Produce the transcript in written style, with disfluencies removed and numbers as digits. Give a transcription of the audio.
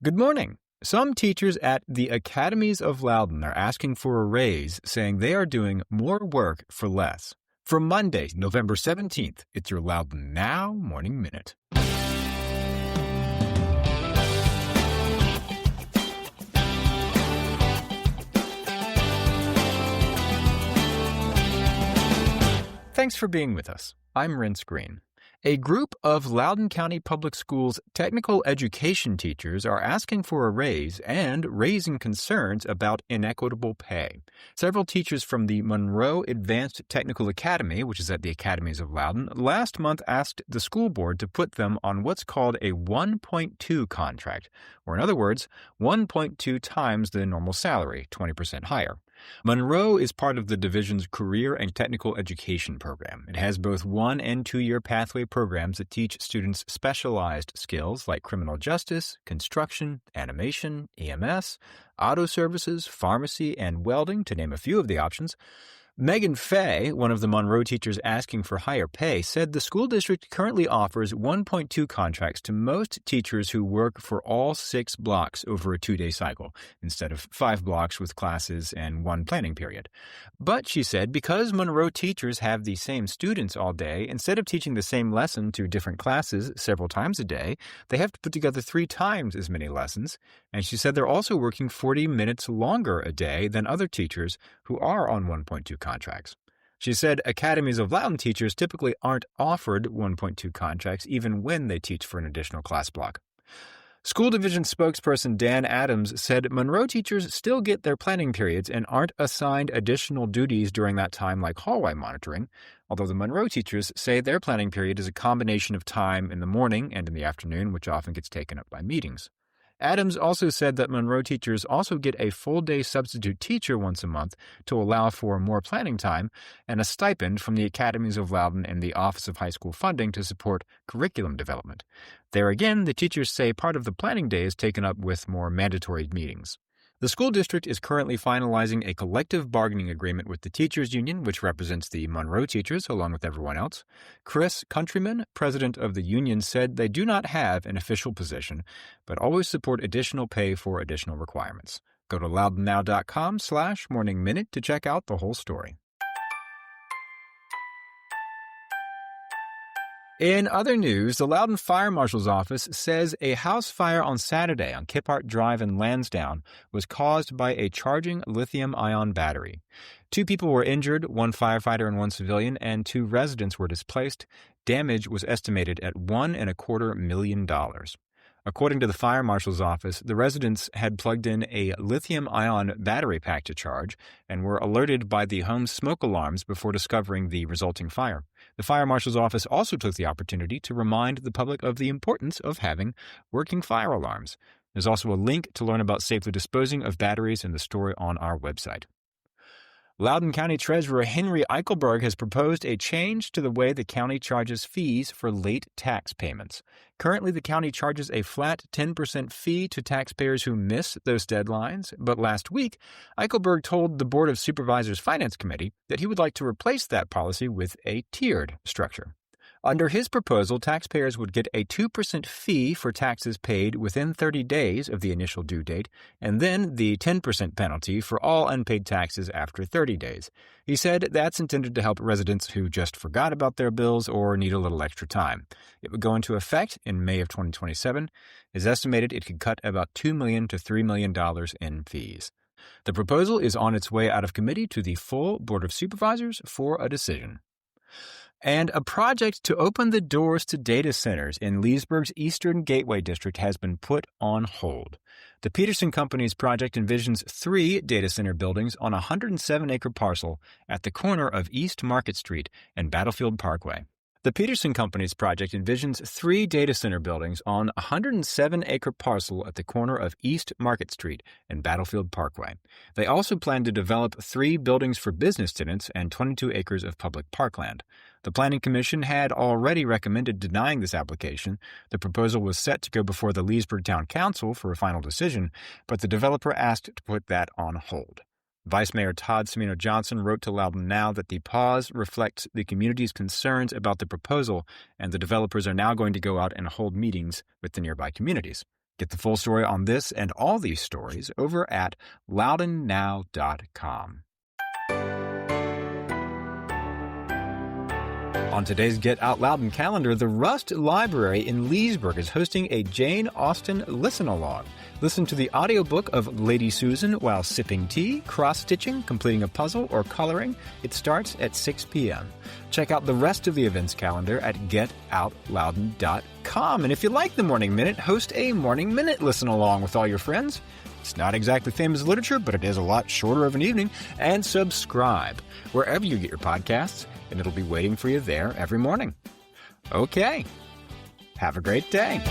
Good morning. Some teachers at the academies of Loudon are asking for a raise, saying they are doing more work for less. For Monday, November 17th, it's your Loudon Now Morning Minute. Thanks for being with us. I'm Rence Green. A group of Loudoun County Public Schools technical education teachers are asking for a raise and raising concerns about inequitable pay. Several teachers from the Monroe Advanced Technical Academy, which is at the academies of Loudoun, last month asked the school board to put them on what's called a 1.2 contract, or in other words, 1.2 times the normal salary, 20% higher. Monroe is part of the division's Career and Technical Education program. It has both 1- and 2-year pathway programs that teach students specialized skills like criminal justice, construction, animation, EMS, auto services, pharmacy, and welding, to name a few of the options. Megan Fay, one of the Monroe teachers asking for higher pay, said the school district currently offers 1.2 contracts to most teachers who work for all 6 blocks over a 2-day cycle, instead of 5 blocks with classes and 1 planning period. But, she said, because Monroe teachers have the same students all day, instead of teaching the same lesson to different classes several times a day, they have to put together 3 times as many lessons. And she said they're also working 40 minutes longer a day than other teachers who are on 1.2 contracts. She said academies of Loudoun teachers typically aren't offered 1.2 contracts even when they teach for an additional class block. School division spokesperson Dan Adams said Monroe teachers still get their planning periods and aren't assigned additional duties during that time like hallway monitoring, although the Monroe teachers say their planning period is a combination of time in the morning and in the afternoon, which often gets taken up by meetings. Adams also said that Monroe teachers also get a full-day substitute teacher once a month to allow for more planning time and a stipend from the academies of Loudoun and the Office of High School Funding to support curriculum development. There again, the teachers say part of the planning day is taken up with more mandatory meetings. The school district is currently finalizing a collective bargaining agreement with the teachers union, which represents the Monroe teachers along with everyone else. Chris Countryman, president of the union, said they do not have an official position, but always support additional pay for additional requirements. Go to loudonnow.com/Morning Minute to check out the whole story. In other news, the Loudoun Fire Marshal's Office says a house fire on Saturday on Kiphart Drive in Lansdowne was caused by a charging lithium-ion battery. 2 people were injured, 1 firefighter and 1 civilian, and 2 residents were displaced. Damage was estimated at $1.25 million. According to the fire marshal's office, the residents had plugged in a lithium-ion battery pack to charge and were alerted by the home's smoke alarms before discovering the resulting fire. The fire marshal's office also took the opportunity to remind the public of the importance of having working fire alarms. There's also a link to learn about safely disposing of batteries in the story on our website. Loudoun County Treasurer Henry Eichelberg has proposed a change to the way the county charges fees for late tax payments. Currently, the county charges a flat 10% fee to taxpayers who miss those deadlines, but last week, Eichelberg told the Board of Supervisors Finance Committee that he would like to replace that policy with a tiered structure. Under his proposal, taxpayers would get a 2% fee for taxes paid within 30 days of the initial due date, and then the 10% penalty for all unpaid taxes after 30 days. He said that's intended to help residents who just forgot about their bills or need a little extra time. It would go into effect in May of 2027. It's estimated it could cut about $2 million to $3 million in fees. The proposal is on its way out of committee to the full Board of Supervisors for a decision. And a project to open the doors to data centers in Leesburg's Eastern Gateway District has been put on hold. The Peterson Company's project envisions 3 data center buildings on a 107-acre parcel at the corner of East Market Street and Battlefield Parkway. The Peterson Company's project envisions 3 data center buildings on a 107-acre parcel at the corner of East Market Street and Battlefield Parkway. They also plan to develop 3 buildings for business tenants and 22 acres of public parkland. The Planning Commission had already recommended denying this application. The proposal was set to go before the Leesburg Town Council for a final decision, but the developer asked to put that on hold. Vice Mayor Todd Semino Johnson wrote to Loudoun Now that the pause reflects the community's concerns about the proposal, and the developers are now going to go out and hold meetings with the nearby communities. Get the full story on this and all these stories over at loudounnow.com. On today's Get Out Loudon calendar, the Rust Library in Leesburg is hosting a Jane Austen listen-along. Listen to the audiobook of Lady Susan while sipping tea, cross-stitching, completing a puzzle, or coloring. It starts at 6 p.m. Check out the rest of the events calendar at getoutloudon.com. And if you like the Morning Minute, host a Morning Minute listen-along with all your friends. It's not exactly famous literature, but it is a lot shorter of an evening. And subscribe wherever you get your podcasts, and it'll be waiting for you there every morning. Okay. Have a great day.